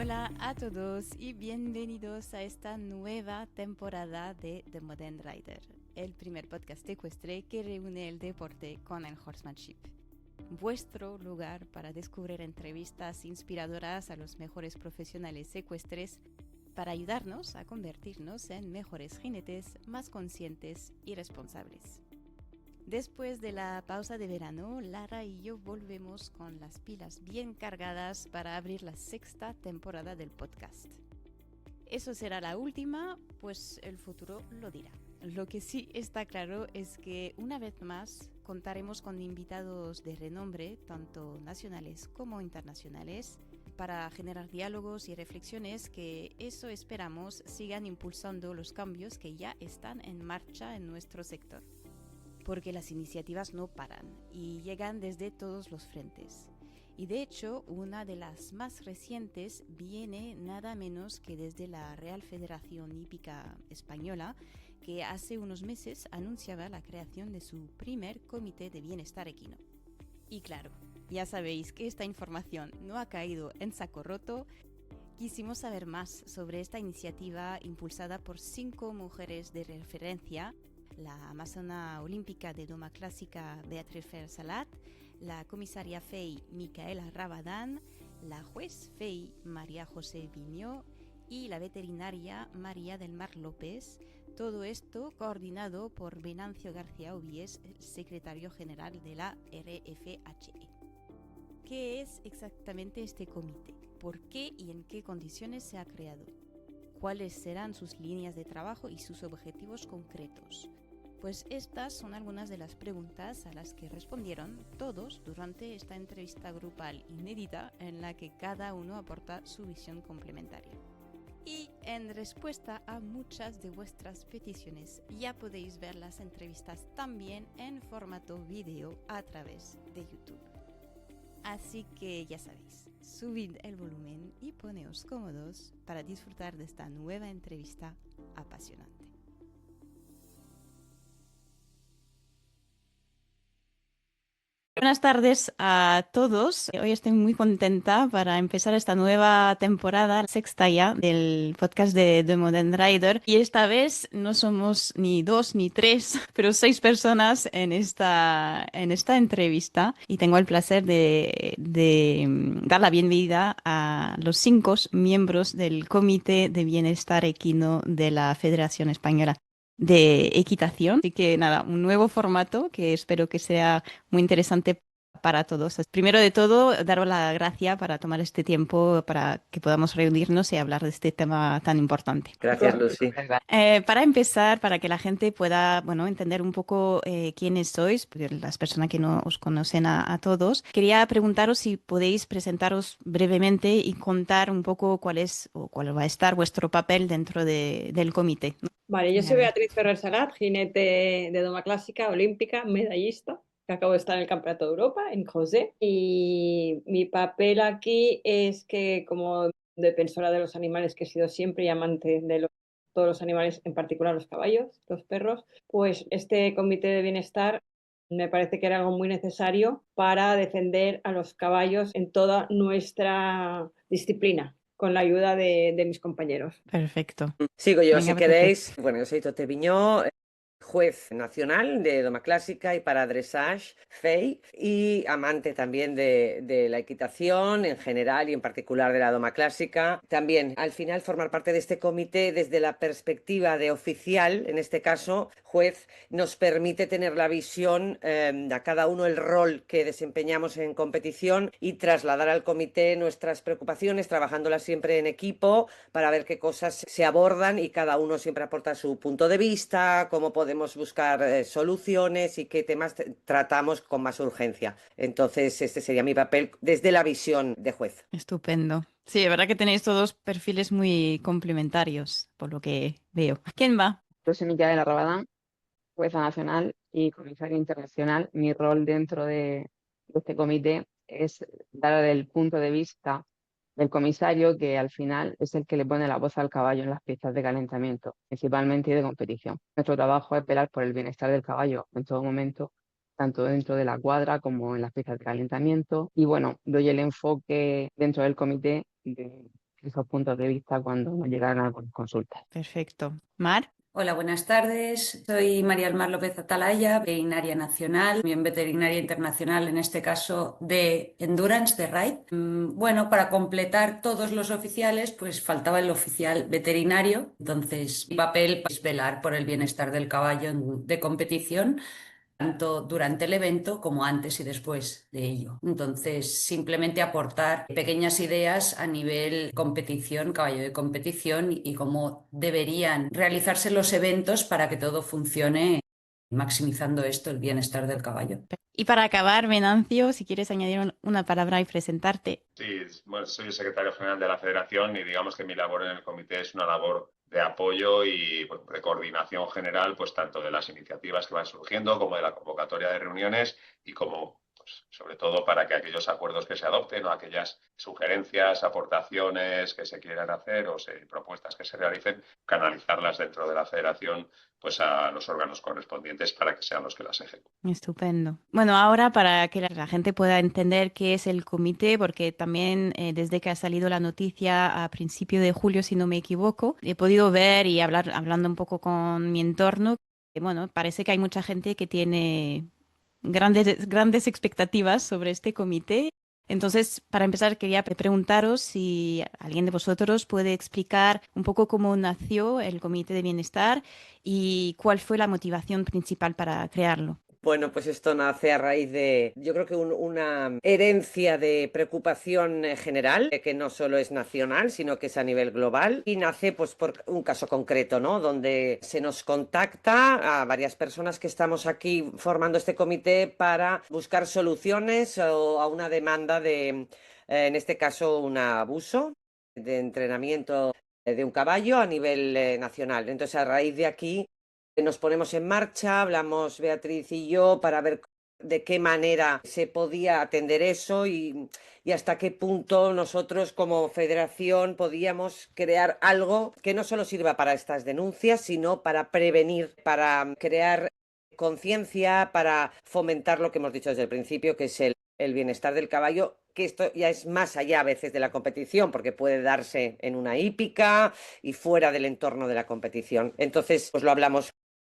Hola a todos y bienvenidos a esta nueva temporada de The Modern Rider, el primer podcast ecuestre que reúne el deporte con el horsemanship. Vuestro lugar para descubrir entrevistas inspiradoras a los mejores profesionales ecuestres para ayudarnos a convertirnos en mejores jinetes más conscientes y responsables. Después de la pausa de verano, Lara y yo volvemos con las pilas bien cargadas para abrir la sexta temporada del podcast. ¿Eso será la última? Pues el futuro lo dirá. Lo que sí está claro es que una vez más contaremos con invitados de renombre, tanto nacionales como internacionales, para generar diálogos y reflexiones que eso esperamos sigan impulsando los cambios que ya están en marcha en nuestro sector. Porque las iniciativas no paran y llegan desde todos los frentes. Y de hecho, una de las más recientes viene nada menos que desde la Real Federación Hípica Española, que hace unos meses anunciaba la creación de su primer comité de bienestar equino. Y claro, ya sabéis que esta información no ha caído en saco roto. Quisimos saber más sobre esta iniciativa impulsada por 5 mujeres de referencia: la amazona olímpica de doma clásica Beatriz Fer-Salat, la comisaria FEI Micaela Rabadán, la juez FEI María José Viñó y la veterinaria María del Mar López. Todo esto coordinado por Venancio García Obies, el secretario general de la RFHE. ¿Qué es exactamente este comité? ¿Por qué y en qué condiciones se ha creado? ¿Cuáles serán sus líneas de trabajo y sus objetivos concretos? Pues estas son algunas de las preguntas a las que respondieron todos durante esta entrevista grupal inédita en la que cada uno aporta su visión complementaria. Y en respuesta a muchas de vuestras peticiones, ya podéis ver las entrevistas también en formato vídeo a través de YouTube. Así que ya sabéis, subid el volumen y poneos cómodos para disfrutar de esta nueva entrevista apasionante. Buenas tardes a todos. Hoy estoy muy contenta para empezar esta nueva temporada, sexta ya, del podcast de The Modern Rider. Y esta vez no somos ni 2 ni 3, pero 6 personas en esta entrevista. Y tengo el placer de dar la bienvenida a los 5 miembros del Comité de Bienestar Equino de la Federación Española de Equitación. Así que nada, un nuevo formato que espero que sea muy interesante para todos. Primero de todo, daros la gracia para tomar este tiempo para que podamos reunirnos y hablar de este tema tan importante. Gracias, Lucy. Para empezar, para que la gente pueda, entender un poco quiénes sois, porque las personas que no os conocen a todos, quería preguntaros si podéis presentaros brevemente y contar un poco cuál es o cuál va a estar vuestro papel dentro del comité. Vale, yo soy Beatriz Ferrer-Salat, jinete de doma clásica, olímpica, medallista, que acabo de estar en el Campeonato de Europa, en José. Y mi papel aquí es que, como defensora de los animales que he sido siempre y amante de todos los animales, en particular los caballos, los perros, pues este comité de bienestar me parece que era algo muy necesario para defender a los caballos en toda nuestra disciplina, con la ayuda de mis compañeros. Perfecto. Sigo yo, Venga, si perfecto. queréis. Bueno, yo soy Tote Viñó, juez nacional de doma clásica y para dressage, FEI, y amante también de la equitación en general y en particular de la doma clásica. También, al final, formar parte de este comité desde la perspectiva de oficial, en este caso, juez, nos permite tener la visión a cada uno el rol que desempeñamos en competición y trasladar al comité nuestras preocupaciones, trabajándolas siempre en equipo para ver qué cosas se abordan y cada uno siempre aporta su punto de vista, cómo podemos buscar soluciones y qué temas tratamos con más urgencia. Entonces, este sería mi papel desde la visión de juez. Estupendo. Sí, es verdad que tenéis todos perfiles muy complementarios, por lo que veo. ¿Quién va? Yo soy Micaela Rabadán, jueza nacional y comisaria internacional. Mi rol dentro de este comité es dar el punto de vista del comisario, que al final es el que le pone la voz al caballo en las pistas de calentamiento, principalmente y de competición. Nuestro trabajo es velar por el bienestar del caballo en todo momento, tanto dentro de la cuadra como en las pistas de calentamiento. Y bueno, doy el enfoque dentro del comité de esos puntos de vista cuando nos llegaran algunas consultas. Perfecto. Mar. Hola, buenas tardes. Soy María del Mar López Atalaya, veterinaria nacional, también veterinaria internacional, en este caso de Endurance, de RAID. Bueno, para completar todos los oficiales, pues faltaba el oficial veterinario. Entonces, mi papel es velar por el bienestar del caballo de competición, tanto durante el evento como antes y después de ello. Entonces, simplemente aportar pequeñas ideas a nivel competición, caballo de competición y cómo deberían realizarse los eventos para que todo funcione, maximizando esto, el bienestar del caballo. Y para acabar, Venancio, si quieres añadir una palabra y presentarte. Sí, bueno, soy el secretario general de la federación y digamos que mi labor en el comité es una labor de apoyo y pues, de coordinación general, pues tanto de las iniciativas que van surgiendo como de la convocatoria de reuniones y como, pues, sobre todo para que aquellos acuerdos que se adopten o aquellas sugerencias, aportaciones que se quieran hacer o propuestas que se realicen, canalizarlas dentro de la federación pues a los órganos correspondientes para que sean los que las ejecuten. Estupendo. Bueno, ahora para que la gente pueda entender qué es el comité, porque también desde que ha salido la noticia a principio de julio, si no me equivoco, he podido ver y hablando un poco con mi entorno, que bueno, parece que hay mucha gente que tiene grandes expectativas sobre este comité. Entonces, para empezar, quería preguntaros si alguien de vosotros puede explicar un poco cómo nació el Comité de Bienestar y cuál fue la motivación principal para crearlo. Bueno, pues esto nace a raíz de, yo creo que una herencia de preocupación general, que no solo es nacional, sino que es a nivel global, y nace pues por un caso concreto, ¿no? Donde se nos contacta a varias personas que estamos aquí formando este comité para buscar soluciones a una demanda de, en este caso, un abuso de entrenamiento de un caballo a nivel nacional. Entonces, a raíz de aquí nos ponemos en marcha, hablamos Beatriz y yo para ver de qué manera se podía atender eso y hasta qué punto nosotros como federación podíamos crear algo que no solo sirva para estas denuncias, sino para prevenir, para crear conciencia, para fomentar lo que hemos dicho desde el principio, que es el bienestar del caballo, que esto ya es más allá a veces de la competición, porque puede darse en una hípica y fuera del entorno de la competición. Entonces, pues lo hablamos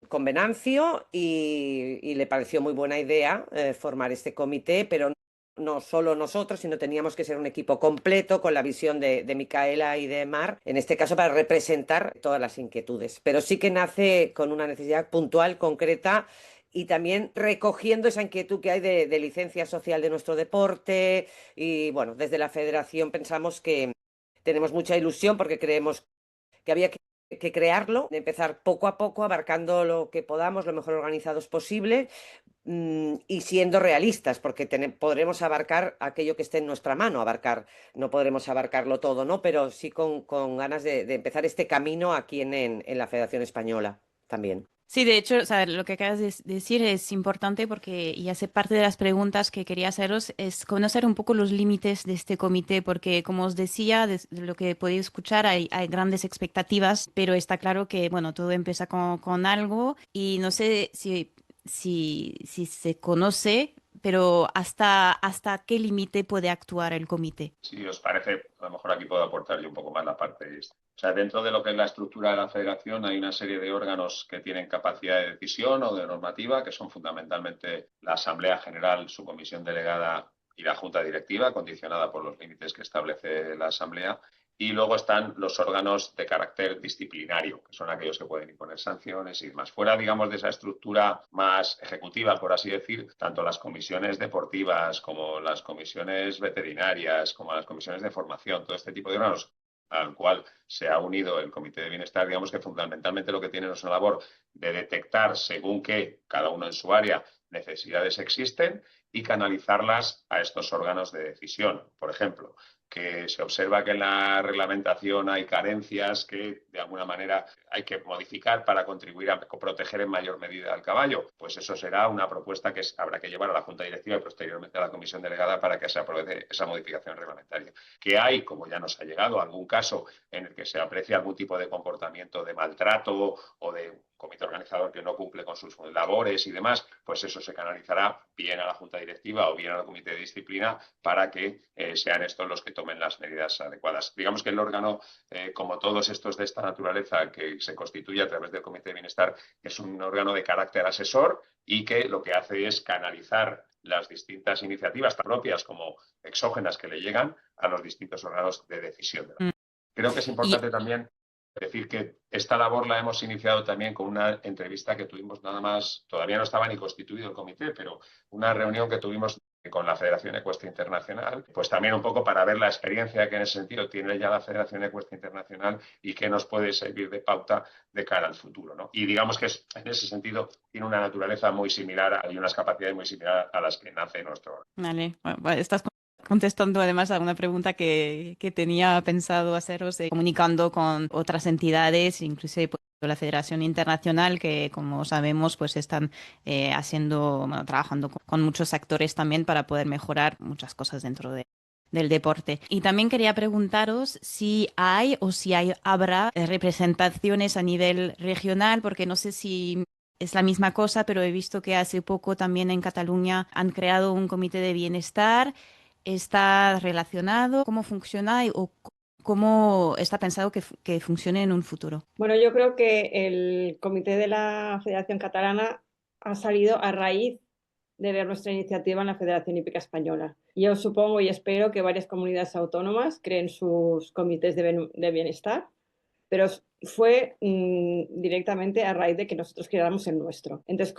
con Venancio y le pareció muy buena idea formar este comité, pero no solo nosotros, sino teníamos que ser un equipo completo con la visión de Micaela y de Mar, en este caso para representar todas las inquietudes. Pero sí que nace con una necesidad puntual, concreta, y también recogiendo esa inquietud que hay de licencia social de nuestro deporte. Y bueno, desde la federación pensamos que tenemos mucha ilusión porque creemos que había que crearlo, de empezar poco a poco, abarcando lo que podamos, lo mejor organizados posible y siendo realistas, porque podremos abarcar aquello que esté en nuestra mano, no podremos abarcarlo todo, ¿no? Pero sí con ganas de empezar este camino aquí en la Federación Española también. Sí, de hecho, o sea, lo que acabas de decir es importante porque y hace parte de las preguntas que quería haceros es conocer un poco los límites de este comité, porque como os decía, de lo que podéis escuchar, hay grandes expectativas, pero está claro que, bueno, todo empieza con algo y no sé si se conoce, pero hasta qué límite puede actuar el comité. Si os parece, a lo mejor aquí puedo aportar yo un poco más la parte de esto. O sea, dentro de lo que es la estructura de la federación hay una serie de órganos que tienen capacidad de decisión o de normativa, que son fundamentalmente la Asamblea General, su comisión delegada y la Junta Directiva, condicionada por los límites que establece la Asamblea. Y luego están los órganos de carácter disciplinario, que son aquellos que pueden imponer sanciones y demás. Fuera, digamos, de esa estructura más ejecutiva, por así decir, tanto las comisiones deportivas como las comisiones veterinarias, como las comisiones de formación, todo este tipo de órganos al cual se ha unido el Comité de Bienestar, digamos que fundamentalmente lo que tienen es una labor de detectar, según qué, cada uno en su área, necesidades existen y canalizarlas a estos órganos de decisión. Por ejemplo, que se observa que en la reglamentación hay carencias que de alguna manera hay que modificar para contribuir a proteger en mayor medida al caballo, pues eso será una propuesta que habrá que llevar a la Junta Directiva y posteriormente a la Comisión Delegada para que se apruebe esa modificación reglamentaria. Que hay, como ya nos ha llegado, algún caso en el que se aprecia algún tipo de comportamiento de maltrato o de comité organizador que no cumple con sus labores y demás, pues eso se canalizará bien a la Junta Directiva o bien al Comité de Disciplina para que sean estos los que tomen las medidas adecuadas. Digamos que el órgano, como todos estos de esta naturaleza que se constituye a través del Comité de Bienestar, es un órgano de carácter asesor y que lo que hace es canalizar las distintas iniciativas, tan propias como exógenas, que le llegan a los distintos órganos de decisión. Creo que es importante también decir que esta labor la hemos iniciado también con una entrevista que tuvimos nada más, todavía no estaba ni constituido el comité, pero una reunión que tuvimos con la Federación Ecuestre Internacional, pues también un poco para ver la experiencia que en ese sentido tiene ya la Federación Ecuestre Internacional y que nos puede servir de pauta de cara al futuro, ¿no? Y digamos que en ese sentido tiene una naturaleza muy similar y unas capacidades muy similares a las que nace nuestro. Vale, bueno, estás contestando además a una pregunta que tenía pensado haceros, comunicando con otras entidades, incluso pues, la Federación Internacional, que como sabemos pues están trabajando con muchos actores también para poder mejorar muchas cosas dentro del deporte. Y también quería preguntaros si hay o si habrá representaciones a nivel regional, porque no sé si es la misma cosa, pero he visto que hace poco también en Cataluña han creado un comité de bienestar. ¿Está relacionado? ¿Cómo funciona o cómo está pensado que funcione en un futuro? Bueno, yo creo que el comité de la Federación Catalana ha salido a raíz de ver nuestra iniciativa en la Federación Hípica Española. Yo supongo y espero que varias comunidades autónomas creen sus comités de bienestar, pero fue directamente a raíz de que nosotros creáramos el nuestro. Entonces,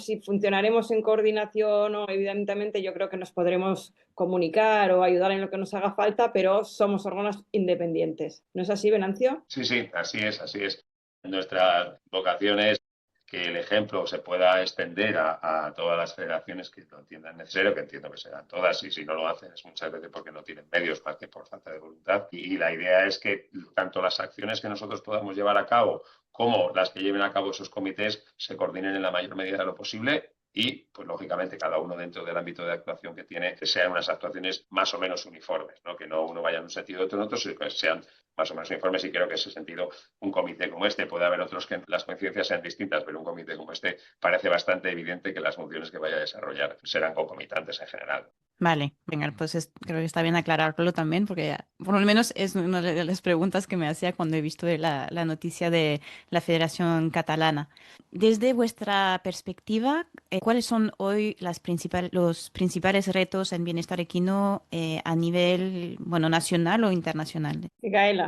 si funcionaremos en coordinación o evidentemente yo creo que nos podremos comunicar o ayudar en lo que nos haga falta, pero somos órganos independientes. ¿No es así, Venancio? Sí, sí, así es, así es. Nuestra vocación es que el ejemplo se pueda extender a todas las federaciones que lo entiendan necesario, que entiendo que serán todas, y si no lo hacen es muchas veces porque no tienen medios más que por falta de voluntad. Y la idea es que tanto las acciones que nosotros podamos llevar a cabo como las que lleven a cabo esos comités se coordinen en la mayor medida de lo posible y, pues lógicamente, cada uno dentro del ámbito de actuación que tiene, que sean unas actuaciones más o menos uniformes, ¿no? Que no uno vaya en un sentido y otro en otro, sino que sean más o menos uniformes, y creo que en ese sentido un comité como este, puede haber otros que las coincidencias sean distintas, pero un comité como este parece bastante evidente que las funciones que vaya a desarrollar serán concomitantes en general. Vale, venga, pues creo que está bien aclararlo también, porque por lo menos es una de las preguntas que me hacía cuando he visto la noticia de la Federación Catalana. Desde vuestra perspectiva, ¿cuáles son hoy los principales retos en bienestar equino a nivel, bueno, nacional o internacional? Micaela.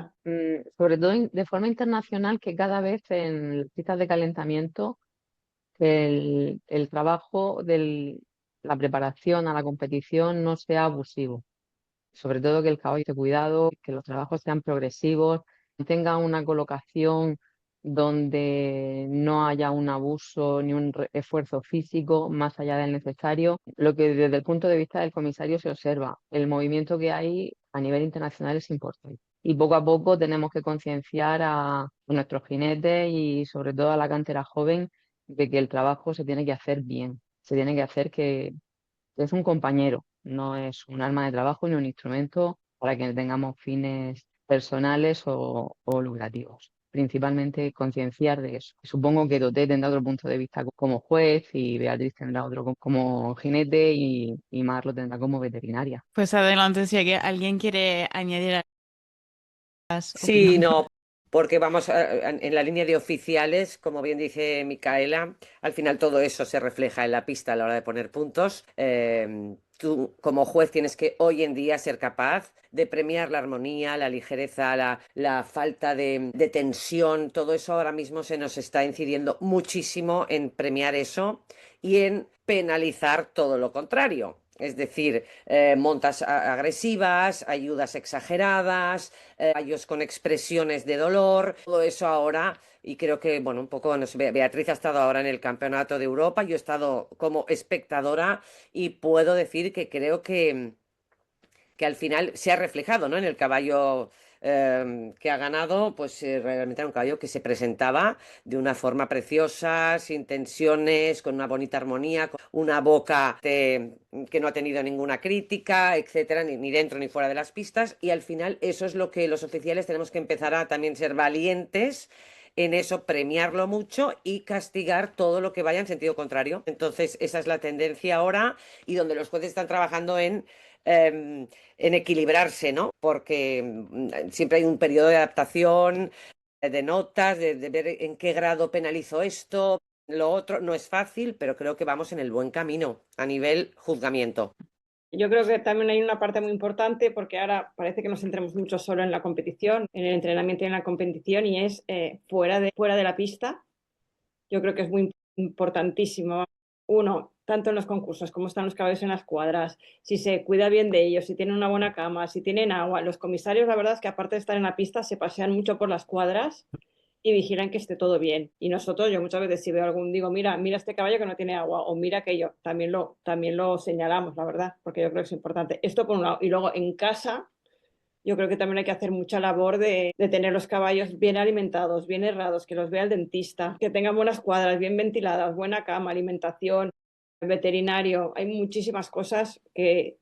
Sobre todo de forma internacional, que cada vez en las pistas de calentamiento el trabajo la preparación a la competición no sea abusivo. Sobre todo que el caballo esté cuidado, que los trabajos sean progresivos, tengan una colocación donde no haya un abuso ni un esfuerzo físico más allá del necesario. Lo que desde el punto de vista del comisario se observa, el movimiento que hay a nivel internacional es importante. Y poco a poco tenemos que concienciar a nuestros jinetes y sobre todo a la cantera joven de que el trabajo se tiene que hacer bien, se tiene que hacer que es un compañero, no es un arma de trabajo ni un instrumento para que tengamos fines personales o lucrativos. Principalmente concienciar de eso. Supongo que Doté tendrá otro punto de vista como juez y Beatriz tendrá otro como jinete y Mar lo tendrá como veterinaria. Pues adelante, si alguien quiere añadir las Sí, opiniones. no, porque vamos en la línea de oficiales, como bien dice Micaela, al final todo eso se refleja en la pista a la hora de poner puntos. Tú como juez tienes que hoy en día ser capaz de premiar la armonía, la ligereza, la falta de tensión. Todo eso ahora mismo se nos está incidiendo muchísimo en premiar eso y en penalizar todo lo contrario. Es decir, montas agresivas, ayudas exageradas, caballos con expresiones de dolor, todo eso ahora, y creo que, bueno, un poco, no sé, Beatriz ha estado ahora en el Campeonato de Europa, yo he estado como espectadora y puedo decir que creo que al final se ha reflejado, ¿no? En el caballo que ha ganado, pues realmente era un caballo que se presentaba de una forma preciosa, sin tensiones, con una bonita armonía, con una boca que no ha tenido ninguna crítica, etcétera, ni dentro ni fuera de las pistas, y al final eso es lo que los oficiales tenemos que empezar a también ser valientes en eso, premiarlo mucho y castigar todo lo que vaya en sentido contrario. Entonces, esa es la tendencia ahora y donde los jueces están trabajando en en equilibrarse, ¿no? Porque siempre hay un periodo de adaptación, de notas, de ver en qué grado penalizo esto. Lo otro no es fácil, pero creo que vamos en el buen camino a nivel juzgamiento. Yo creo que también hay una parte muy importante porque ahora parece que nos centramos mucho solo en la competición, en el entrenamiento y en la competición y es fuera de la pista. Yo creo que es muy importantísimo. Uno, tanto en los concursos como están los caballos en las cuadras, si se cuida bien de ellos, si tienen una buena cama, si tienen agua. Los comisarios, la verdad es que aparte de estar en la pista, se pasean mucho por las cuadras y vigilan que esté todo bien. Y nosotros, yo muchas veces si veo algún, digo, mira este caballo que no tiene agua o mira aquello, también lo señalamos, la verdad, porque yo creo que es importante. Esto por un lado. Y luego en casa, yo creo que también hay que hacer mucha labor de tener los caballos bien alimentados, bien herrados, que los vea el dentista, que tengan buenas cuadras, bien ventiladas, buena cama, alimentación, veterinario. Hay muchísimas cosas que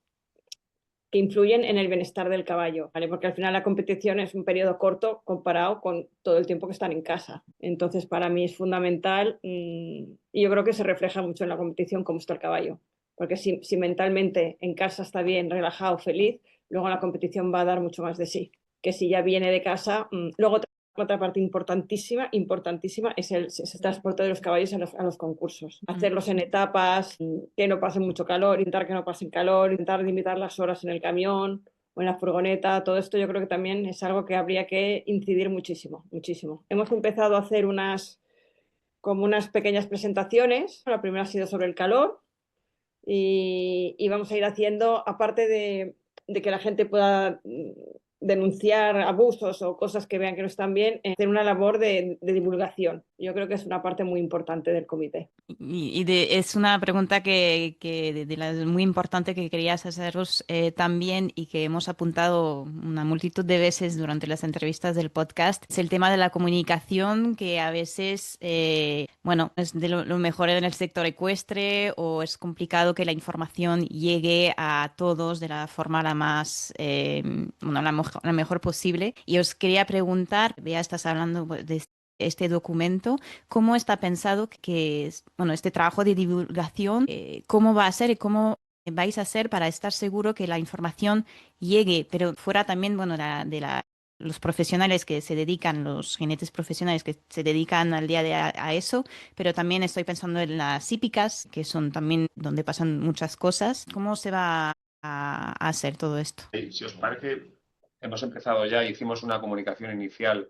influyen en el bienestar del caballo, ¿vale? Porque al final la competición es un periodo corto comparado con todo el tiempo que están en casa. Entonces, para mí es fundamental y yo creo que se refleja mucho en la competición cómo está el caballo. Porque si mentalmente en casa está bien, relajado, feliz, luego la competición va a dar mucho más de sí. Que si ya viene de casa, luego otra parte importantísima es el transporte de los caballos a los concursos. Hacerlos en etapas, que no pasen mucho calor, intentar que no pasen calor, intentar limitar las horas en el camión o en la furgoneta. Todo esto yo creo que también es algo que habría que incidir muchísimo, muchísimo. Hemos empezado a hacer como unas pequeñas presentaciones. La primera ha sido sobre el calor y vamos a ir haciendo, aparte de que la gente pueda denunciar abusos o cosas que vean que no están bien, hacer una labor de divulgación. Yo creo que es una parte muy importante del comité. Es una pregunta de las muy importante que querías haceros también y que hemos apuntado una multitud de veces durante las entrevistas del podcast. Es el tema de la comunicación que a veces, bueno, es de lo mejor en el sector ecuestre o es complicado que la información llegue a todos de la forma la más, bueno, la mejor posible. Y os quería preguntar, ya estás hablando de este documento, cómo está pensado bueno, este trabajo de divulgación, cómo va a ser y cómo vais a hacer para estar seguro que la información llegue, pero fuera también, bueno, los profesionales que se dedican, los jinetes profesionales que se dedican al día a eso, pero también estoy pensando en las hípicas, que son también donde pasan muchas cosas. ¿Cómo se va a hacer todo esto? Sí, si os parece, hemos empezado ya, hicimos una comunicación inicial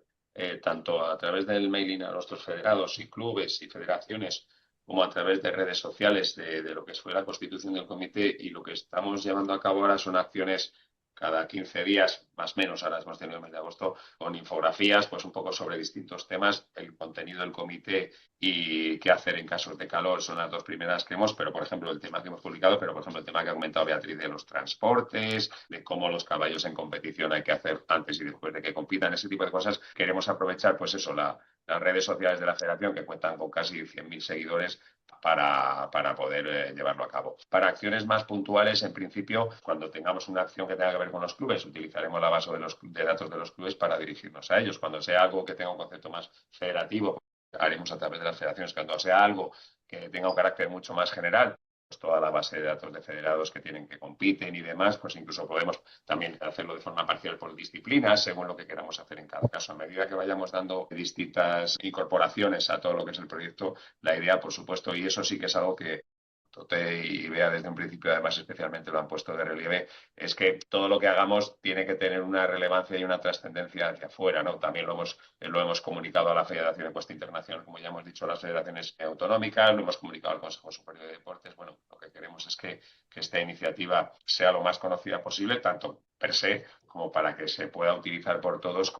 tanto a través del mailing a nuestros federados y clubes y federaciones, como a través de redes sociales de lo que fue la constitución del comité, y lo que estamos llevando a cabo ahora son acciones cada 15 días, más o menos, ahora hemos tenido el mes de agosto, con infografías, pues un poco sobre distintos temas, el contenido del comité y qué hacer en casos de calor son las dos primeras que hemos, pero por ejemplo el tema que hemos publicado, pero por ejemplo el tema que ha comentado Beatriz de los transportes, de cómo los caballos en competición hay que hacer antes y después de que compitan, ese tipo de cosas. Queremos aprovechar pues eso, las redes sociales de la federación, que cuentan con casi 100.000 seguidores, para poder llevarlo a cabo. Para acciones más puntuales, en principio, cuando tengamos una acción que tenga que ver con los clubes, utilizaremos la base de datos de los clubes para dirigirnos a ellos. Cuando sea algo que tenga un concepto más federativo, haremos a través de las federaciones. Cuando sea algo que tenga un carácter mucho más general, pues toda la base de datos de federados que compiten y demás, pues incluso podemos también hacerlo de forma parcial por disciplinas, según lo que queramos hacer en cada caso. A medida que vayamos dando distintas incorporaciones a todo lo que es el proyecto, la idea, por supuesto, y eso sí que es algo que Tote y Bea desde un principio, además especialmente lo han puesto de relieve, es que todo lo que hagamos tiene que tener una relevancia y una trascendencia hacia afuera, ¿no? También lo hemos comunicado a la Federación Ecuestre Internacional, como ya hemos dicho, a las federaciones autonómicas, lo hemos comunicado al Consejo Superior de Deportes. Bueno, lo que queremos es que esta iniciativa sea lo más conocida posible, tanto per se como para que se pueda utilizar por todos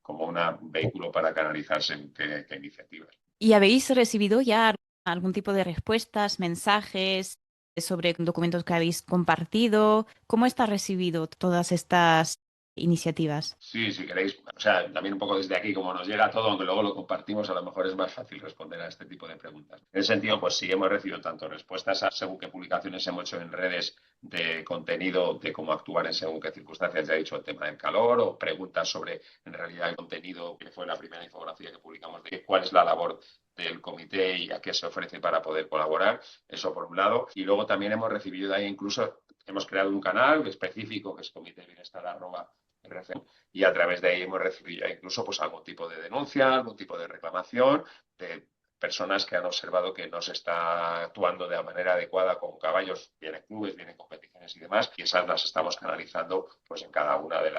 como un vehículo para canalizarse en qué iniciativas. ¿Y habéis recibido ya algún tipo de respuestas, mensajes sobre documentos que habéis compartido? ¿Cómo está recibido todas estas iniciativas? Sí, si queréis, o sea, también un poco desde aquí, como nos llega todo, aunque luego lo compartimos, a lo mejor es más fácil responder a este tipo de preguntas. En ese sentido, pues sí hemos recibido tanto respuestas a según qué publicaciones hemos hecho en redes de contenido de cómo actuar en según qué circunstancias, ya he dicho el tema del calor, o preguntas sobre, en realidad, el contenido que fue la primera infografía que publicamos de cuál es la labor del comité y a qué se ofrece para poder colaborar, eso por un lado. Y luego también hemos recibido de ahí incluso hemos creado un canal específico que es comitebienestar@RC, y a través de ahí hemos recibido ya incluso pues algún tipo de denuncia, algún tipo de reclamación de personas que han observado que no se está actuando de la manera adecuada con caballos, bien en clubes, bien en competiciones y demás, y esas las estamos canalizando pues en cada una de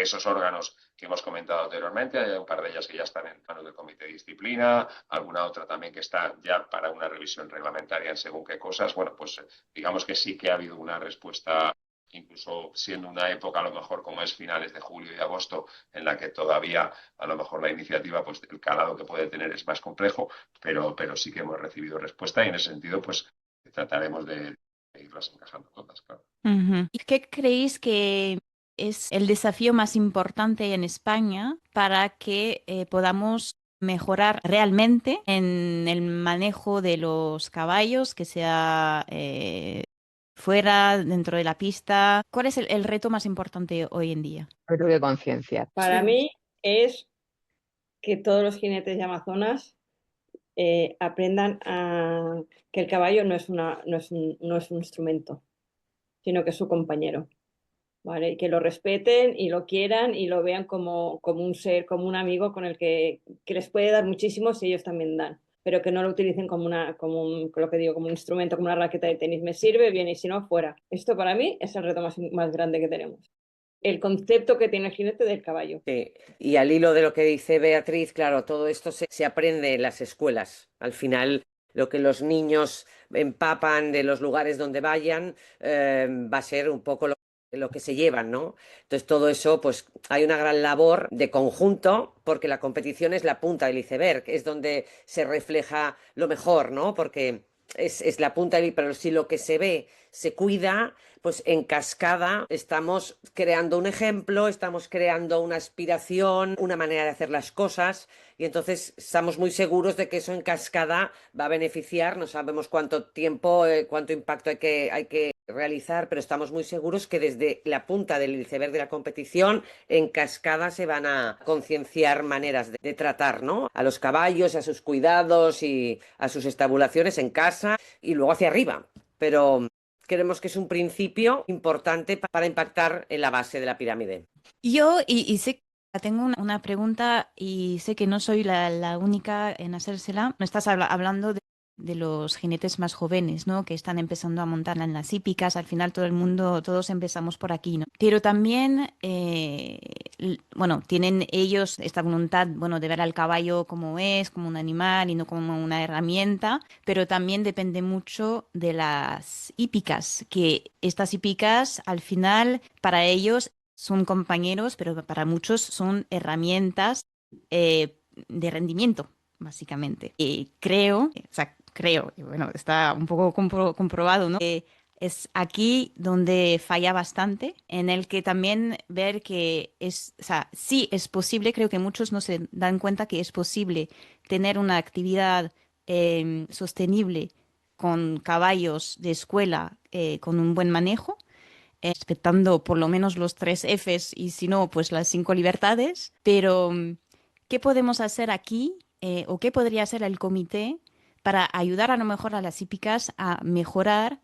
esos órganos que hemos comentado anteriormente. Hay un par de ellas que ya están en manos del comité de disciplina, alguna otra también que está ya para una revisión reglamentaria en según qué cosas. Bueno, pues digamos que sí que ha habido una respuesta, incluso siendo una época a lo mejor como es finales de julio y agosto, en la que todavía a lo mejor la iniciativa, pues el calado que puede tener es más complejo, pero sí que hemos recibido respuesta, y en ese sentido pues trataremos de irlas encajando todas, claro. ¿Y qué creéis que es el desafío más importante en España para que podamos mejorar realmente en el manejo de los caballos, que sea fuera, dentro de la pista? ¿Cuál es el reto más importante hoy en día? Creo que concienciar. Para mí es que todos los jinetes de Amazonas aprendan a que el caballo no es un instrumento, sino que es su compañero, ¿vale? Y que lo respeten y lo quieran y lo vean como un ser, como un amigo con el que les puede dar muchísimo si ellos también dan, pero que no lo utilicen lo que digo, como un instrumento, como una raqueta de tenis. Me sirve bien y si no, fuera. Esto para mí es el reto más grande que tenemos. El concepto que tiene el jinete del caballo. Sí. Y al hilo de lo que dice Beatriz, claro, todo esto se aprende en las escuelas. Al final, lo que los niños empapan de los lugares donde vayan va a ser un poco lo que se llevan, ¿no? Entonces, todo eso, pues hay una gran labor de conjunto, porque la competición es la punta del iceberg, es donde se refleja lo mejor, ¿no? Porque es la punta pero si lo que se ve se cuida, pues en cascada estamos creando un ejemplo, estamos creando una aspiración, una manera de hacer las cosas, y entonces estamos muy seguros de que eso en cascada va a beneficiar. No sabemos cuánto tiempo, cuánto impacto hay que realizar, pero estamos muy seguros que desde la punta del iceberg de la competición, en cascada se van a concienciar maneras de tratar, ¿no?, a los caballos, a sus cuidados y a sus estabulaciones en casa, y luego hacia arriba. Pero creemos que es un principio importante para impactar en la base de la pirámide. Yo, y sé que tengo una pregunta y sé que no soy la única en hacérsela. Me estás hablando de los jinetes más jóvenes, ¿no? Que están empezando a montar en las hípicas. Al final todo el mundo, todos empezamos por aquí, ¿no? Pero también, bueno, tienen ellos esta voluntad, bueno, de ver al caballo como es, como un animal y no como una herramienta, pero también depende mucho de las hípicas, que estas hípicas al final para ellos son compañeros, pero para muchos son herramientas de rendimiento, básicamente. Y creo, y bueno, está un poco comprobado, ¿no? Que es aquí donde falla bastante, en el que también ver que o sea, sí es posible, creo que muchos no se dan cuenta que es posible tener una actividad sostenible con caballos de escuela con un buen manejo, respetando por lo menos los 3 Fs y si no, pues las 5 libertades. Pero, ¿qué podemos hacer aquí o qué podría hacer el comité para ayudar a lo mejor a las hípicas a mejorar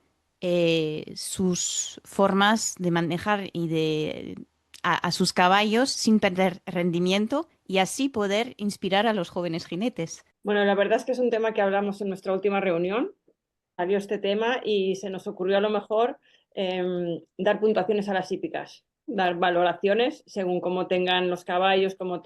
sus formas de manejar y a sus caballos sin perder rendimiento y así poder inspirar a los jóvenes jinetes? Bueno, la verdad es que es un tema que hablamos en nuestra última reunión. Salió este tema y se nos ocurrió a lo mejor dar puntuaciones a las hípicas, dar valoraciones según cómo tengan los caballos, cómo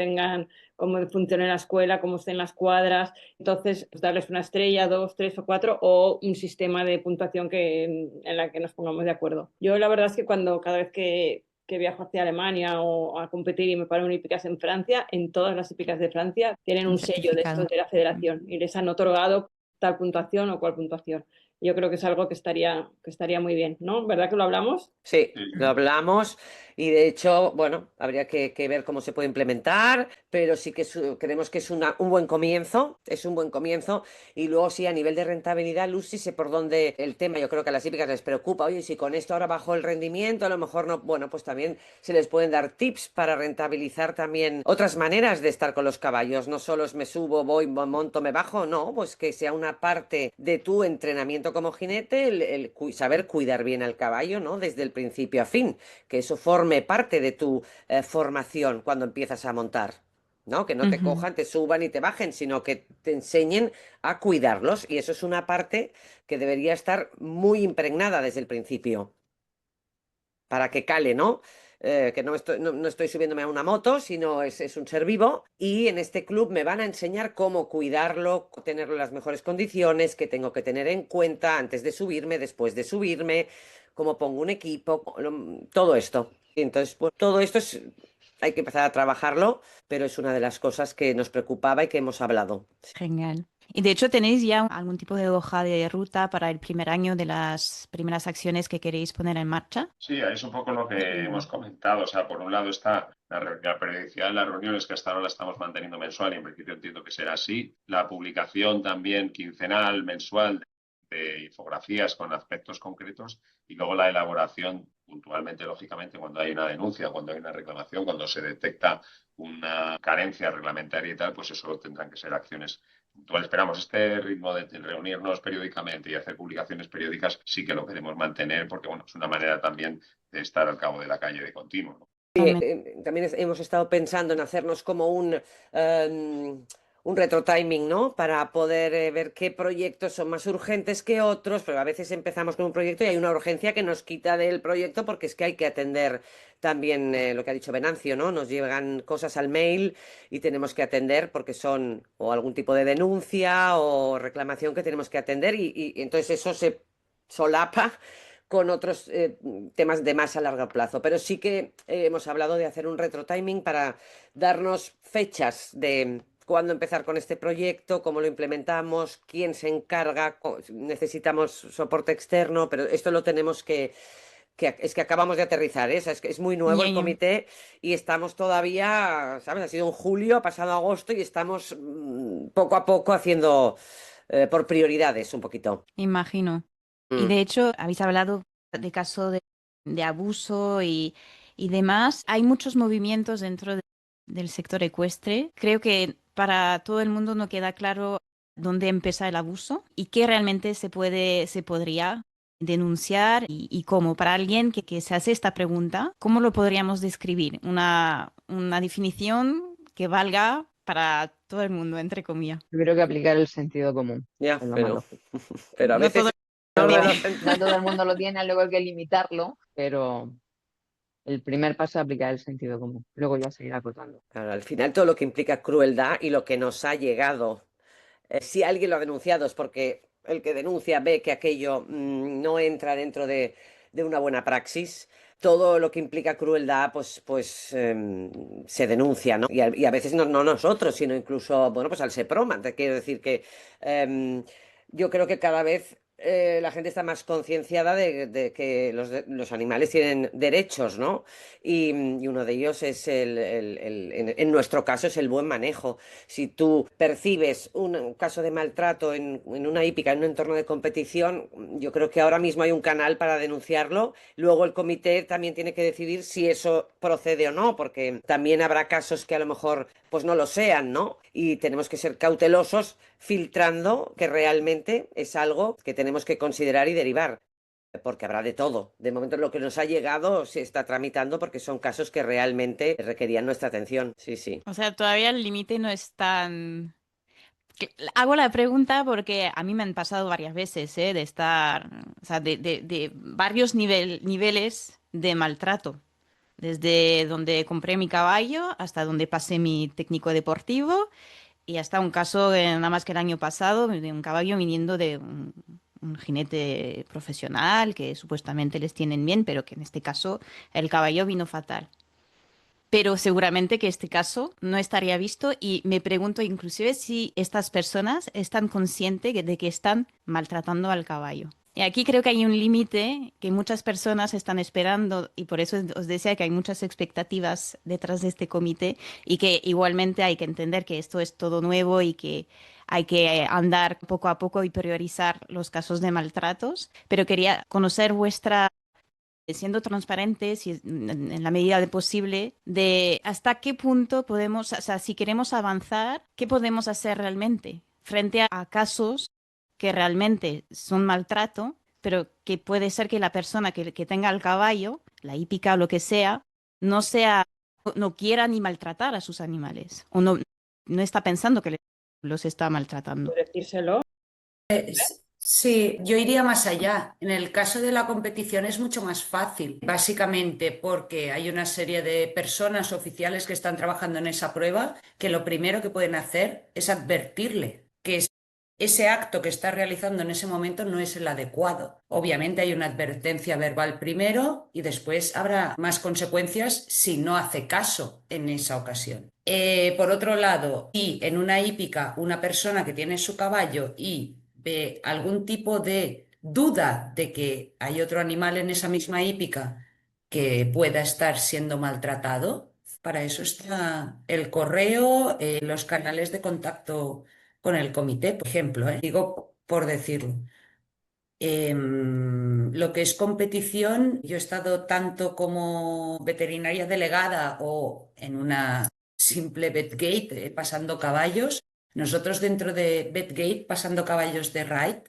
funcione la escuela, cómo estén las cuadras. Entonces, pues darles una estrella, 2, 3 o 4, o un sistema de puntuación en la que nos pongamos de acuerdo. Yo la verdad es que cada vez que viajo hacia Alemania o a competir y me paro en hípicas en Francia, en todas las hípicas de Francia tienen un sello de estos de la federación y les han otorgado tal puntuación o cual puntuación. Yo creo que es algo que estaría muy bien, ¿no? ¿Verdad que lo hablamos? Sí, lo hablamos, y de hecho, bueno, habría que ver cómo se puede implementar, pero sí que creemos que es un buen comienzo, y luego sí, a nivel de rentabilidad, Lucy, sé por dónde el tema, yo creo que a las hípicas les preocupa. Oye, si con esto ahora bajó el rendimiento, a lo mejor no. Bueno, pues también se les pueden dar tips para rentabilizar también otras maneras de estar con los caballos. No solo es me subo, voy, monto, me bajo, no, pues que sea una parte de tu entrenamiento entrenamiento como jinete, saber cuidar bien al caballo, ¿no? Desde el principio a fin, que eso forme parte de tu formación cuando empiezas a montar, ¿no? Que no te Ujú. cojan, te suban y te bajen, sino que te enseñen a cuidarlos. Y eso es una parte que debería estar muy impregnada desde el principio, para que cale, ¿no? Que no estoy subiéndome a una moto, sino es un ser vivo y en este club me van a enseñar cómo cuidarlo, tenerlo en las mejores condiciones, qué tengo que tener en cuenta antes de subirme, después de subirme, cómo pongo un equipo, todo esto. Y entonces, pues todo esto hay que empezar a trabajarlo, pero es una de las cosas que nos preocupaba y que hemos hablado. Genial. Y de hecho, ¿tenéis ya algún tipo de hoja de ruta para el primer año de las primeras acciones que queréis poner en marcha? Sí, es un poco lo que hemos comentado. O sea, por un lado está la periodicidad de las reuniones, que hasta ahora la estamos manteniendo mensual y en principio entiendo que será así. La publicación también quincenal, mensual, de infografías con aspectos concretos y luego la elaboración puntualmente, lógicamente, cuando hay una denuncia, cuando hay una reclamación, cuando se detecta una carencia reglamentaria y tal, pues eso tendrán que ser acciones puntuales. Esperamos este ritmo de reunirnos periódicamente y hacer publicaciones periódicas, sí que lo queremos mantener porque, bueno, es una manera también de estar al cabo de la calle de continuo, ¿no? También hemos estado pensando en hacernos como un retrotiming, ¿no? Para poder ver qué proyectos son más urgentes que otros, pero a veces empezamos con un proyecto y hay una urgencia que nos quita del proyecto porque es que hay que atender también lo que ha dicho Venancio, ¿no? Nos llegan cosas al mail y tenemos que atender porque son o algún tipo de denuncia o reclamación que tenemos que atender y entonces eso se solapa con otros temas de más a largo plazo. Pero sí que hemos hablado de hacer un retrotiming para darnos fechas de cuándo empezar con este proyecto, cómo lo implementamos, quién se encarga, necesitamos soporte externo, pero esto lo tenemos que es que acabamos de aterrizar, ¿eh? O sea, es que es muy nuevo el Ñeño. comité y estamos todavía, ¿sabes? Ha sido en julio, ha pasado agosto y estamos poco a poco haciendo por prioridades un poquito. Imagino. Y Mm. de hecho, habéis hablado de caso de abuso y demás. Hay muchos movimientos dentro del sector ecuestre. Creo que para todo el mundo no queda claro dónde empieza el abuso y qué realmente se podría denunciar y cómo. Para alguien que se hace esta pregunta, ¿cómo lo podríamos describir? Una definición que valga para todo el mundo, entre comillas. Yo creo que aplicar el sentido común Ya, es lo más lógico. pero a No todo veces el No, orden tiene. los no todo el mundo lo tiene, luego hay que limitarlo, pero el primer paso es aplicar el sentido común. Luego ya se irá acotando. Claro, al final todo lo que implica crueldad y lo que nos ha llegado. Si alguien lo ha denunciado es porque el que denuncia ve que aquello no entra dentro de una buena praxis. Todo lo que implica crueldad, pues se denuncia, ¿no? Y a veces no nosotros, sino incluso, bueno, pues al SEPROMA. Te quiero decir que em, yo creo que cada vez la gente está más concienciada de que los animales tienen derechos, ¿no? Y uno de ellos es en nuestro caso, es el buen manejo. Si tú percibes un caso de maltrato en una hípica, en un entorno de competición, yo creo que ahora mismo hay un canal para denunciarlo. Luego el comité también tiene que decidir si eso procede o no, porque también habrá casos que a lo mejor pues no lo sean, ¿no? Y tenemos que ser cautelosos filtrando que realmente es algo que tenemos que considerar y derivar. Porque habrá de todo. De momento lo que nos ha llegado se está tramitando porque son casos que realmente requerían nuestra atención. Sí, sí. O sea, todavía el límite no es tan... Hago la pregunta porque a mí me han pasado varias veces, ¿eh? De estar, o sea, de varios niveles de maltrato. Desde donde compré mi caballo hasta donde pasé mi técnico deportivo y hasta un caso, nada más que el año pasado, de un caballo viniendo de un jinete profesional que supuestamente les tienen bien, pero que en este caso el caballo vino fatal. Pero seguramente que este caso no estaría visto y me pregunto inclusive si estas personas están conscientes de que están maltratando al caballo. Y aquí creo que hay un límite que muchas personas están esperando y por eso os decía que hay muchas expectativas detrás de este comité y que igualmente hay que entender que esto es todo nuevo y que hay que andar poco a poco y priorizar los casos de maltratos. Pero quería conocer vuestra siendo transparentes y en la medida de posible, de hasta qué punto podemos, o sea, si queremos avanzar, ¿qué podemos hacer realmente frente a casos que realmente son maltrato, pero que puede ser que la persona que tenga el caballo, la hípica o lo que sea, no quiera ni maltratar a sus animales o no está pensando que los está maltratando. Por decírselo. Sí, yo iría más allá. En el caso de la competición es mucho más fácil, básicamente porque hay una serie de personas oficiales que están trabajando en esa prueba que lo primero que pueden hacer es advertirle que ese acto que está realizando en ese momento no es el adecuado. Obviamente hay una advertencia verbal primero y después habrá más consecuencias si no hace caso en esa ocasión. Por otro lado, si en una hípica una persona que tiene su caballo y ve algún tipo de duda de que hay otro animal en esa misma hípica que pueda estar siendo maltratado, para eso está el correo, los canales de contacto con el comité, por ejemplo, digo por decirlo. Lo que es competición, yo he estado tanto como veterinaria delegada o en una simple vetgate pasando caballos. Nosotros dentro de vetgate pasando caballos de ride,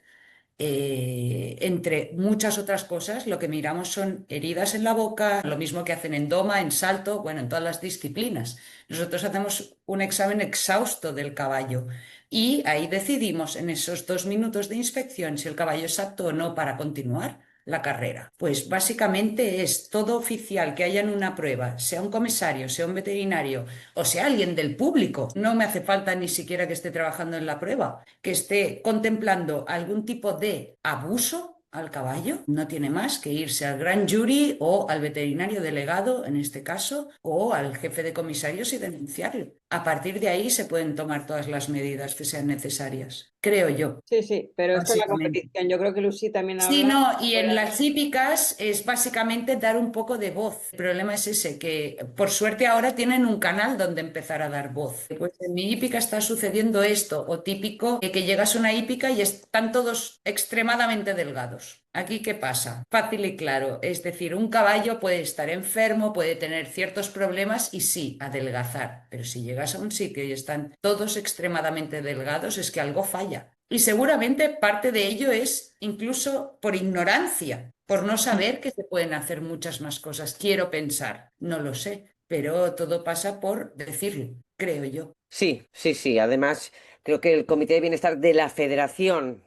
entre muchas otras cosas, lo que miramos son heridas en la boca, lo mismo que hacen en doma, en salto, bueno, en todas las disciplinas. Nosotros hacemos un examen exhausto del caballo y ahí decidimos en esos 2 minutos de inspección si el caballo es apto o no para continuar la carrera. Pues básicamente es todo oficial que haya en una prueba, sea un comisario, sea un veterinario o sea alguien del público. No me hace falta ni siquiera que esté trabajando en la prueba, que esté contemplando algún tipo de abuso al caballo, no tiene más que irse al gran jury o al veterinario delegado, en este caso, o al jefe de comisarios y denunciarlo. A partir de ahí se pueden tomar todas las medidas que sean necesarias, creo yo. Sí, pero esto es la Básicamente. competición. Yo creo que Lucy también Sí, habla. no, y en las hípicas es básicamente dar un poco de voz. El problema es ese, que por suerte ahora tienen un canal donde empezar a dar voz. Pues en mi hípica está sucediendo esto, o típico que llegas a una hípica y están todos extremadamente delgados. Aquí, ¿qué pasa? Fácil y claro, es decir, un caballo puede estar enfermo, puede tener ciertos problemas y sí, adelgazar, pero si llegas a un sitio y están todos extremadamente delgados, es que algo falla. Y seguramente parte de ello es incluso por ignorancia, por no saber que se pueden hacer muchas más cosas. Quiero pensar, no lo sé, pero todo pasa por decirlo, creo yo. Sí, sí, sí. Además, creo que el Comité de Bienestar de la Federación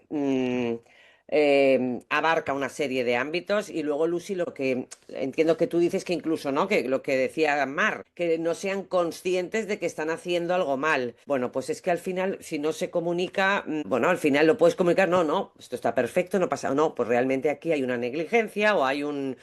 abarca una serie de ámbitos y luego, Lucy, lo que entiendo que tú dices que incluso, ¿no? Que lo que decía Mar, que no sean conscientes de que están haciendo algo mal. Bueno, pues es que al final, si no se comunica, bueno, al final lo puedes comunicar, no, esto está perfecto, no pasa, no, pues realmente aquí hay una negligencia o hay un...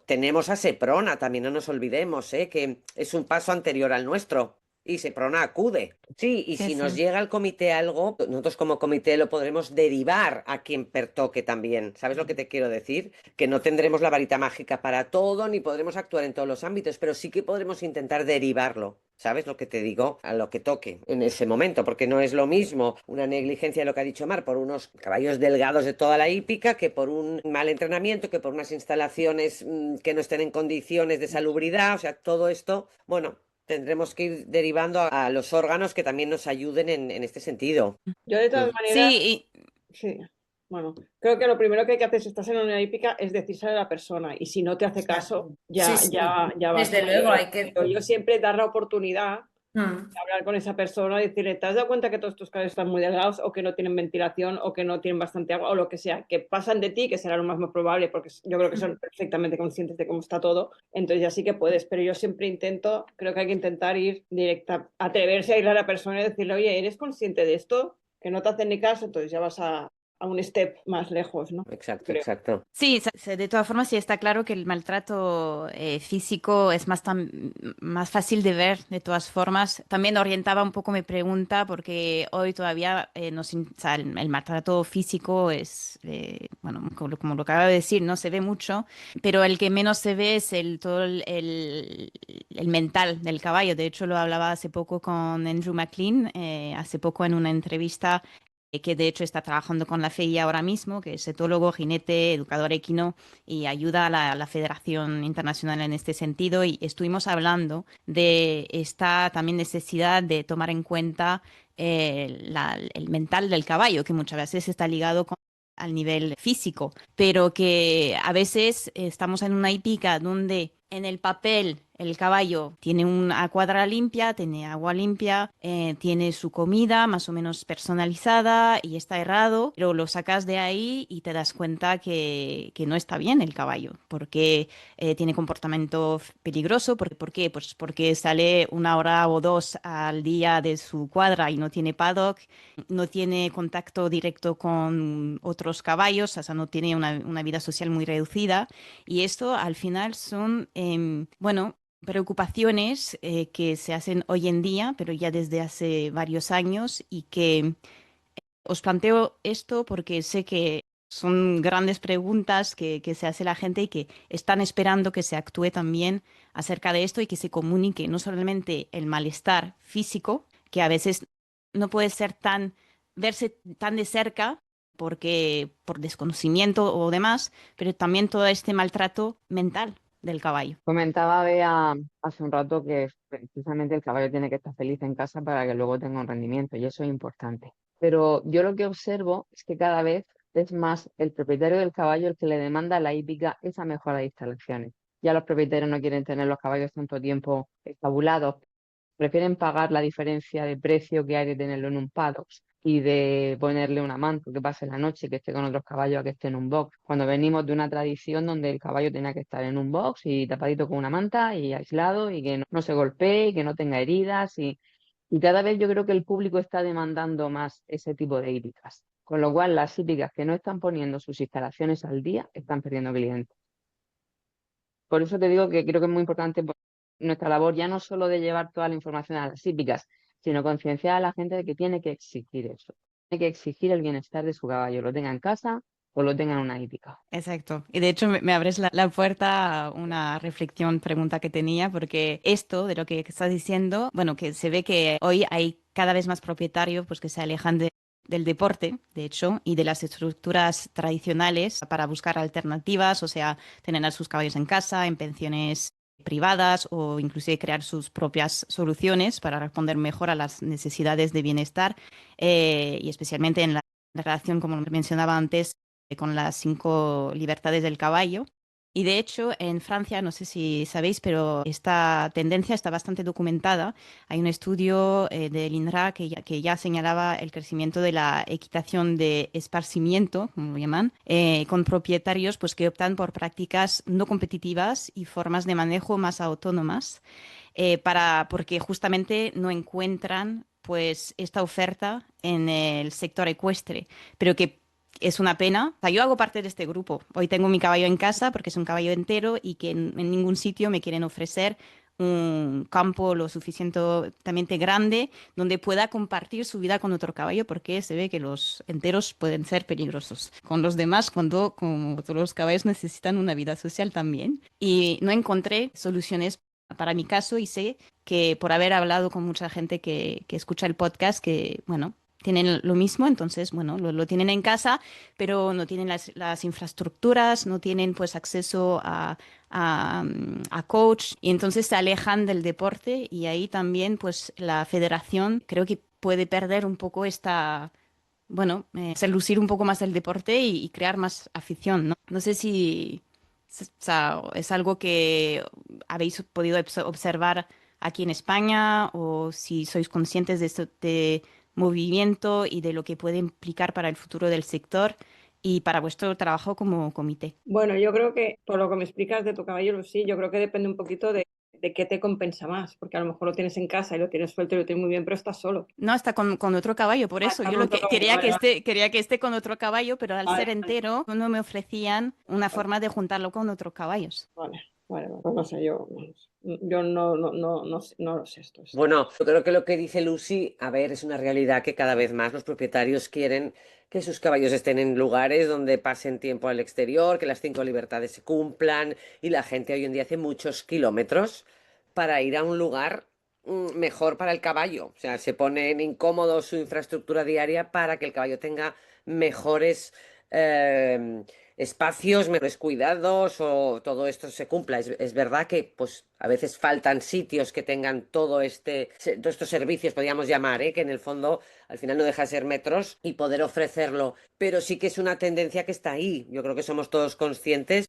tenemos a Seprona, también no nos olvidemos, que es un paso anterior al nuestro. Y Seprona acude. Sí, y Sí, si nos sí. llega al comité algo, nosotros como comité lo podremos derivar a quien pertoque también. ¿Sabes lo que te quiero decir? Que no tendremos la varita mágica para todo, ni podremos actuar en todos los ámbitos, pero sí que podremos intentar derivarlo. ¿Sabes lo que te digo? A lo que toque en ese momento, porque no es lo mismo una negligencia, lo que ha dicho Mar, por unos caballos delgados de toda la hípica, que por un mal entrenamiento, que por unas instalaciones que no estén en condiciones de salubridad. O sea, todo esto, bueno, tendremos que ir derivando a los órganos que también nos ayuden en este sentido. Yo de todas maneras, Sí, sí, bueno, creo que lo primero que hay que hacer si estás en una hípica es decírselo a la persona y si no te hace caso, Sí, ya, sí. ya basta. Desde luego hay que... Yo siempre dar la oportunidad Mm. de hablar con esa persona y decirle, ¿te has dado cuenta que todos tus caballos están muy delgados o que no tienen ventilación o que no tienen bastante agua o lo que sea, que pasan de ti, que será lo más probable porque yo creo que son perfectamente conscientes de cómo está todo, entonces ya sí que puedes, pero yo siempre intento, creo que hay que intentar ir directa, atreverse a ir a la persona y decirle, oye, ¿eres consciente de esto? Que no te hacen ni caso, entonces ya vas a un step más lejos, ¿no? Exacto, Creo. exacto. sí, de todas formas sí está claro que el maltrato físico es más fácil de ver, de todas formas. También orientaba un poco mi pregunta porque hoy todavía o sea, el maltrato físico es, bueno, como lo acabo de decir, no se ve mucho, pero el que menos se ve es todo el mental del caballo. De hecho, lo hablaba hace poco con Andrew McLean, hace poco en una entrevista que de hecho está trabajando con la FEI ahora mismo, que es etólogo, jinete, educador equino y ayuda a la Federación Internacional en este sentido. Y estuvimos hablando de esta también necesidad de tomar en cuenta el mental del caballo, que muchas veces está ligado al nivel físico, pero que a veces estamos en una hípica donde en el papel el caballo tiene una cuadra limpia, tiene agua limpia, tiene su comida más o menos personalizada y está errado, pero lo sacas de ahí y te das cuenta que no está bien el caballo, porque tiene comportamiento peligroso. ¿Por qué? Pues porque sale 1 hora o 2 al día de su cuadra y no tiene paddock, no tiene contacto directo con otros caballos, o sea, no tiene una vida social muy reducida. Y esto al final son, bueno, preocupaciones que se hacen hoy en día, pero ya desde hace varios años, y que os planteo esto porque sé que son grandes preguntas que se hace la gente y que están esperando que se actúe también acerca de esto y que se comunique no solamente el malestar físico, que a veces no puede ser verse tan de cerca porque por desconocimiento o demás, pero también todo este maltrato mental del caballo. Comentaba Bea hace un rato que precisamente el caballo tiene que estar feliz en casa para que luego tenga un rendimiento y eso es importante. Pero yo lo que observo es que cada vez es más el propietario del caballo el que le demanda a la hípica esa mejora de instalaciones. Ya los propietarios no quieren tener los caballos tanto tiempo estabulados, prefieren pagar la diferencia de precio que hay de tenerlo en un paddock y de ponerle una manta que pase la noche, que esté con otros caballos a que esté en un box. Cuando venimos de una tradición donde el caballo tenía que estar en un box y tapadito con una manta y aislado y que no se golpee y que no tenga heridas y cada vez yo creo que el público está demandando más ese tipo de hípicas. Con lo cual las hípicas que no están poniendo sus instalaciones al día están perdiendo clientes. Por eso te digo que creo que es muy importante nuestra labor, ya no solo de llevar toda la información a las hípicas, sino concienciar a la gente de que tiene que exigir eso. Tiene que exigir el bienestar de su caballo, lo tenga en casa o lo tenga en una hípica. Exacto. Y de hecho me abres la puerta a una reflexión, pregunta que tenía, porque esto de lo que estás diciendo, bueno, que se ve que hoy hay cada vez más propietarios pues, que se alejan del deporte, de hecho, y de las estructuras tradicionales para buscar alternativas, o sea, tener a sus caballos en casa, en pensiones privadas o inclusive crear sus propias soluciones para responder mejor a las necesidades de bienestar y especialmente en la relación, como mencionaba antes, con las 5 libertades del caballo. Y de hecho, en Francia, no sé si sabéis, pero esta tendencia está bastante documentada. Hay un estudio del INRA que ya señalaba el crecimiento de la equitación de esparcimiento, como lo llaman, con propietarios pues, que optan por prácticas no competitivas y formas de manejo más autónomas, porque justamente no encuentran pues, esta oferta en el sector ecuestre, pero que es una pena. O sea, yo hago parte de este grupo. Hoy tengo mi caballo en casa porque es un caballo entero y que en ningún sitio me quieren ofrecer un campo lo suficientemente grande donde pueda compartir su vida con otro caballo porque se ve que los enteros pueden ser peligrosos con los demás cuando, como todos los caballos, necesitan una vida social también. Y no encontré soluciones para mi caso y sé que por haber hablado con mucha gente que escucha el podcast, que, bueno, tienen lo mismo, entonces, bueno, lo tienen en casa, pero no tienen las infraestructuras, no tienen pues acceso a coach y entonces se alejan del deporte y ahí también pues la federación creo que puede perder un poco bueno, hacer lucir un poco más el deporte y crear más afición, ¿no? No sé si o sea, es algo que habéis podido observar aquí en España o si sois conscientes de este movimiento y de lo que puede implicar para el futuro del sector y para vuestro trabajo como comité. Bueno, yo creo que por lo que me explicas de tu caballo, sí, yo creo que depende un poquito de qué te compensa más, porque a lo mejor lo tienes en casa y lo tienes suelto y lo tienes muy bien, pero estás solo. No, está con otro caballo, por eso. Está Yo con lo otro que caballo, quería vale, que esté con otro caballo, pero al vale, ser entero no me ofrecían una vale, forma de juntarlo con otros caballos. vale, vale, vale. Pues no sé, yo no sé, no lo sé esto. Bueno, yo creo que lo que dice Lucy, a ver, es una realidad que cada vez más los propietarios quieren que sus caballos estén en lugares donde pasen tiempo al exterior, que las 5 libertades se cumplan y la gente hoy en día hace muchos kilómetros para ir a un lugar mejor para el caballo. O sea, se pone en incómodo su infraestructura diaria para que el caballo tenga mejores espacios mejores cuidados o todo esto se cumpla. Es verdad que pues a veces faltan sitios que tengan todos estos servicios, podríamos llamar, que en el fondo al final no deja de ser metros y poder ofrecerlo, pero sí que es una tendencia que está ahí. Yo creo que somos todos conscientes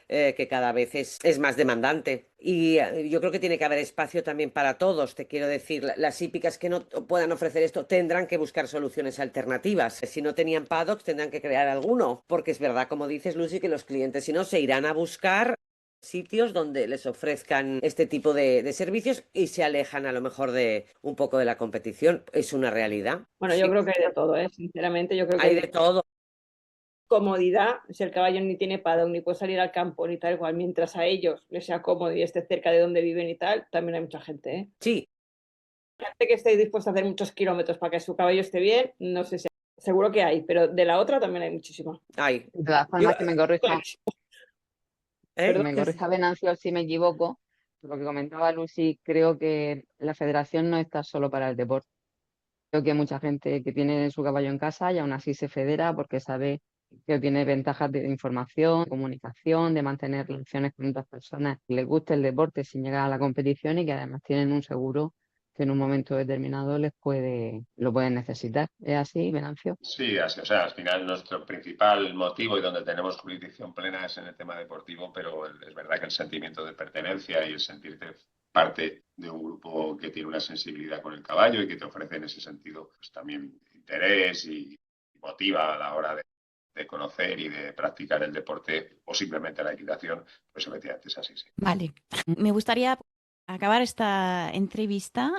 que cada vez es más demandante. Y yo creo que tiene que haber espacio también para todos. Te quiero decir, las hípicas que no puedan ofrecer esto tendrán que buscar soluciones alternativas. Si no tenían paddocks, tendrán que crear alguno. Porque es verdad, como dices, Lucy, que los clientes, si no, se irán a buscar sitios donde les ofrezcan este tipo de servicios y se alejan a lo mejor de un poco de la competición. Es una realidad. Bueno, yo Sí, creo que hay de todo, sinceramente, yo creo que hay hay de todo. comodidad, si el caballo ni tiene paddock, ni puede salir al campo, ni tal cual, mientras a ellos les sea cómodo y esté cerca de donde viven y tal, también hay mucha gente, ¿eh? Sí, Gente que esté dispuesta a hacer muchos kilómetros para que su caballo esté bien, no sé si seguro que hay, pero de la otra también hay muchísima. hay. De todas Yo, formas, que ¿eh? me corrija Venancio si me equivoco, lo que comentaba Lucy, creo que la federación no está solo para el deporte. Creo que hay mucha gente que tiene su caballo en casa y aún así se federa porque sabe que tiene ventajas de información, de comunicación, de mantener relaciones con otras personas que les guste el deporte sin llegar a la competición y que además tienen un seguro que en un momento determinado lo pueden necesitar. ¿Es así, Venancio? Sí, así, o sea, al final nuestro principal motivo y donde tenemos jurisdicción plena es en el tema deportivo, pero es verdad que el sentimiento de pertenencia y el sentirte parte de un grupo que tiene una sensibilidad con el caballo y que te ofrece en ese sentido pues también interés y motiva a la hora de conocer y de practicar el deporte o simplemente la equitación, pues efectivamente es así, sí. Vale. Me gustaría acabar esta entrevista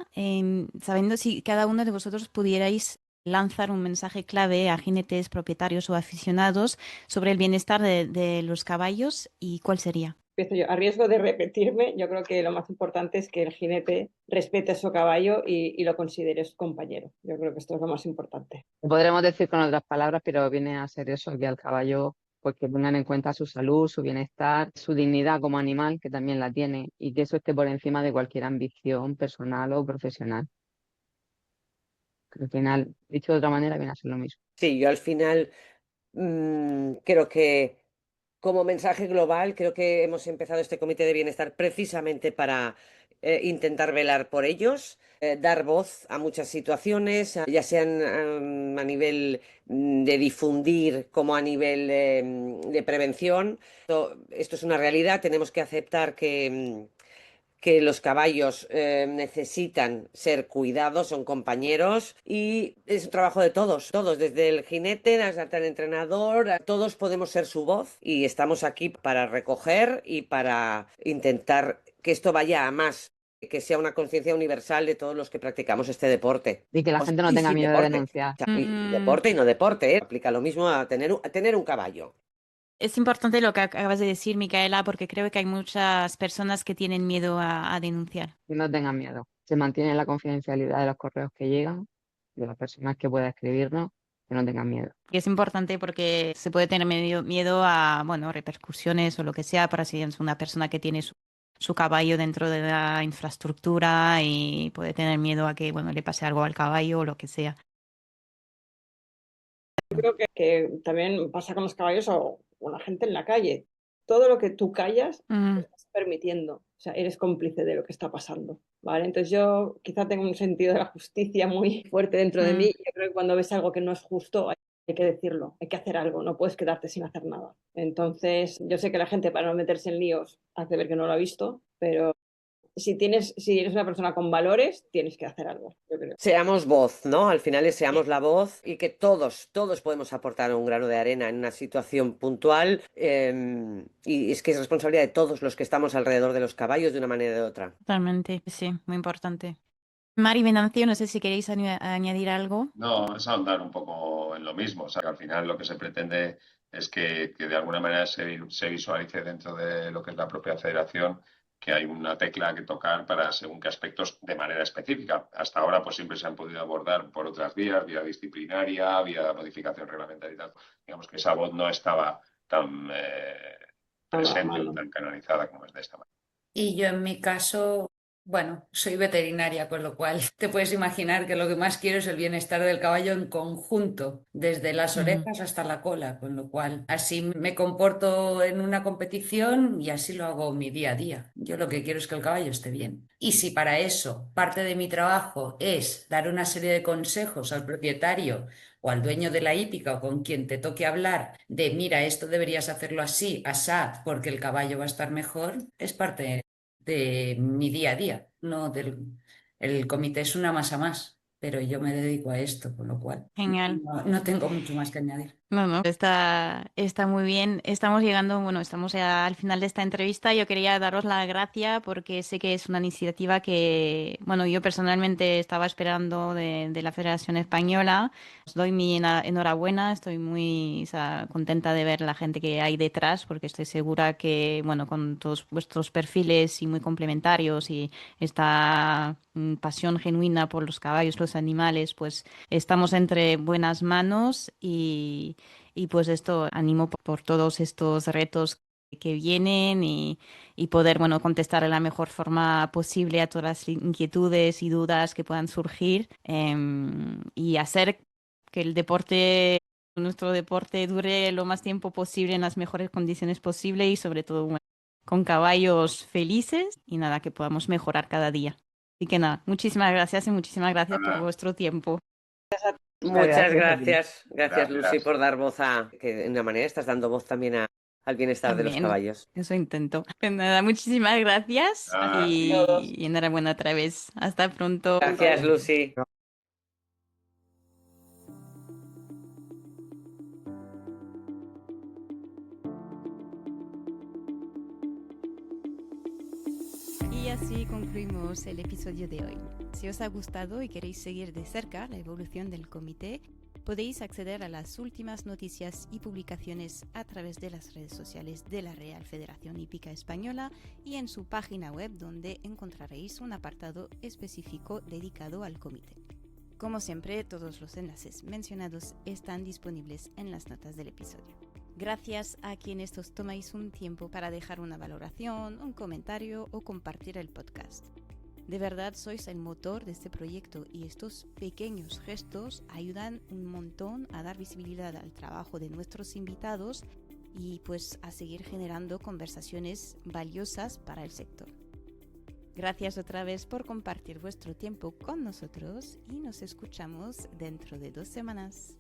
sabiendo si cada uno de vosotros pudierais lanzar un mensaje clave a jinetes, propietarios o aficionados sobre el bienestar de los caballos y cuál sería. Empiezo yo. A riesgo de repetirme, yo creo que lo más importante es que el jinete respete a su caballo y lo considere su compañero. Yo creo que esto es lo más importante. Lo podremos decir con otras palabras, pero viene a ser eso, que al caballo, pues que tengan en cuenta su salud, su bienestar, su dignidad como animal, que también la tiene, y que eso esté por encima de cualquier ambición personal o profesional. Que al final, dicho de otra manera, viene a ser lo mismo. Sí, yo al final creo que como mensaje global, creo que hemos empezado este comité de bienestar precisamente para intentar velar por ellos, dar voz a muchas situaciones, ya sean a nivel de difundir como a nivel de prevención. Esto es una realidad, tenemos que aceptar que los caballos necesitan ser cuidados, son compañeros y es un trabajo de todos, todos, desde el jinete hasta el entrenador, todos podemos ser su voz y estamos aquí para recoger y para intentar que esto vaya a más, que sea una conciencia universal de todos los que practicamos este deporte. Y que la gente no Y tenga sin miedo de deporte. denunciar. O sea, y deporte y no deporte, ¿eh? Aplica lo mismo a tener un caballo. Es importante lo que acabas de decir, Micaela, porque creo que hay muchas personas que tienen miedo a denunciar. Y no tengan miedo. Se mantiene la confidencialidad de los correos que llegan, de las personas que puedan escribirnos, que no tengan miedo. Y es importante porque se puede tener miedo a, bueno, repercusiones o lo que sea, para si es una persona que tiene su caballo dentro de la infraestructura y puede tener miedo a que, bueno, le pase algo al caballo o lo que sea. Yo creo que también pasa con los caballos o la gente en la calle. Todo lo que tú callas, lo estás permitiendo. O sea, eres cómplice de lo que está pasando, ¿vale? Entonces yo quizá tengo un sentido de la justicia muy fuerte dentro de mí. Yo creo que cuando ves algo que no es justo, hay que decirlo, hay que hacer algo, no puedes quedarte sin hacer nada. Entonces, yo sé que la gente para no meterse en líos hace ver que no lo ha visto, pero si eres una persona con valores, tienes que hacer algo, yo creo. Seamos voz, ¿no? Al final seamos la voz y que todos podemos aportar un grano de arena en una situación puntual y es que es responsabilidad de todos los que estamos alrededor de los caballos de una manera u otra. Totalmente, sí, muy importante. Mari, Venancio, no sé si queréis añadir algo. No, es ahondar un poco en lo mismo. O sea, que al final lo que se pretende es que de alguna manera se visualice dentro de lo que es la propia federación que hay una tecla que tocar para según qué aspectos de manera específica. Hasta ahora pues siempre se han podido abordar por otras vías, vía disciplinaria, vía modificación reglamentaria y tal. Digamos que esa voz no estaba tan presente o tan canalizada como es de esta manera. Y yo en mi caso Bueno, soy veterinaria, con lo cual te puedes imaginar que lo que más quiero es el bienestar del caballo en conjunto, desde las orejas hasta la cola, con lo cual así me comporto en una competición y así lo hago mi día a día. Yo lo que quiero es que el caballo esté bien. Y si para eso parte de mi trabajo es dar una serie de consejos al propietario o al dueño de la hípica o con quien te toque hablar de, mira, esto deberías hacerlo así, asá, porque el caballo va a estar mejor, es parte de mi día a día, no del... El comité es una masa más, pero yo me dedico a esto, con lo cual Genial. no tengo mucho más que añadir. No, está muy bien. Estamos llegando, bueno, estamos ya al final de esta entrevista. Yo quería daros la gracia porque sé que es una iniciativa que, bueno, yo personalmente estaba esperando de la Federación Española. Os doy mi enhorabuena, estoy muy, o sea, contenta de ver la gente que hay detrás porque estoy segura que, bueno, con todos vuestros perfiles y muy complementarios y esta pasión genuina por los caballos, los animales, pues estamos entre buenas manos y pues esto animo por todos estos retos que vienen y poder, bueno, contestar de la mejor forma posible a todas las inquietudes y dudas que puedan surgir y hacer que el deporte, nuestro deporte dure lo más tiempo posible en las mejores condiciones posibles y sobre todo, bueno, con caballos felices y nada, que podamos mejorar cada día. Así que nada, muchísimas gracias y muchísimas gracias por vuestro tiempo. Muchas Gracias a ti. gracias Lucy Gracias. por dar voz que de una manera estás dando voz también al bienestar de los También, caballos. eso intento. Pues nada, muchísimas gracias Ah, y enhorabuena otra vez. Hasta pronto. Gracias Lucy. Y así concluimos el episodio de hoy. Si os ha gustado y queréis seguir de cerca la evolución del comité, podéis acceder a las últimas noticias y publicaciones a través de las redes sociales de la Real Federación Hípica Española y en su página web, donde encontraréis un apartado específico dedicado al comité. Como siempre, todos los enlaces mencionados están disponibles en las notas del episodio. Gracias a quienes os tomáis un tiempo para dejar una valoración, un comentario o compartir el podcast. De verdad sois el motor de este proyecto y estos pequeños gestos ayudan un montón a dar visibilidad al trabajo de nuestros invitados y pues a seguir generando conversaciones valiosas para el sector. Gracias otra vez por compartir vuestro tiempo con nosotros y nos escuchamos dentro de 2 semanas.